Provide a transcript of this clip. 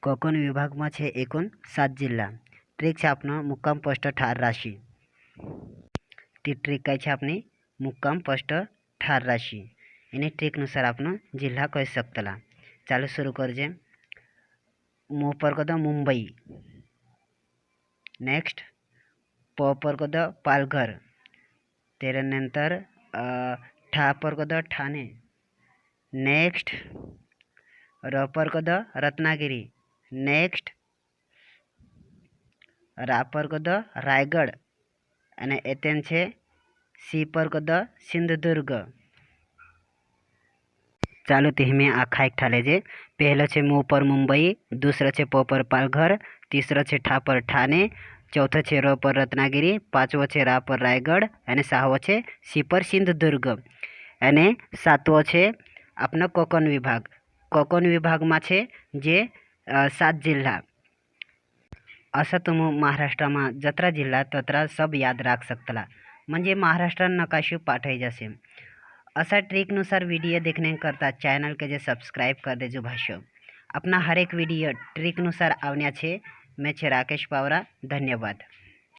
कोकण विभागમાં છે એકूण 7 જિલ્લા। ટ્રીક છે આપનો મુક્કામ પોસ્ટ ઠાર રાશि। ટ્રીક કઈ છે આપની મુક્કામ પોસ્ટ ઠાર રાશि। એની ટ્રીકનુસાર આપનો જિલ્લા કહી શકતલા। ચાલો શરૂ કરજે। મો પર કદ મુંબई, नेक्स्ट प पर कद पालघर, त्यानंतर ठा पर कद ठाणे, नेक्स्ट र पर कद रत्नागिरी, नेक्स्ट रा पर कद रायगढ़ અને એતેન છે सी पर कद सिंधुदुर्ग। चालू धीमे आखा एक ठाले जे। पहला छे मो पर मुंबई, दूसरा छे प पर पालघर, तीसरा छे ठा पर ठाणे, चौथा छे र पर रत्नागिरी, पांचवा छे रा पर रायगढ़ અને સાહવો છે सी पर सिंधुदुर्ग અને સાતવો છે આપનો कोकण विभाग। कोकण विभागમાં છે જે 7 जिल्हा। असं तुम्ही महाराष्ट्राમાં जत्रा जिल्हा तत्रा सब याद राख सकतला, म्हणजे महाराष्ट्र नकाशे पाठाई जसे। असा ट्रिकनुसार वीडियो देखने करता चैनल के जे सब्सक्राइब कर देजो भाष्य। अपना हर एक वीडियो ट्रिकनुसार आवन्या छे। मैं छे राकेश पावरा। धन्यवाद।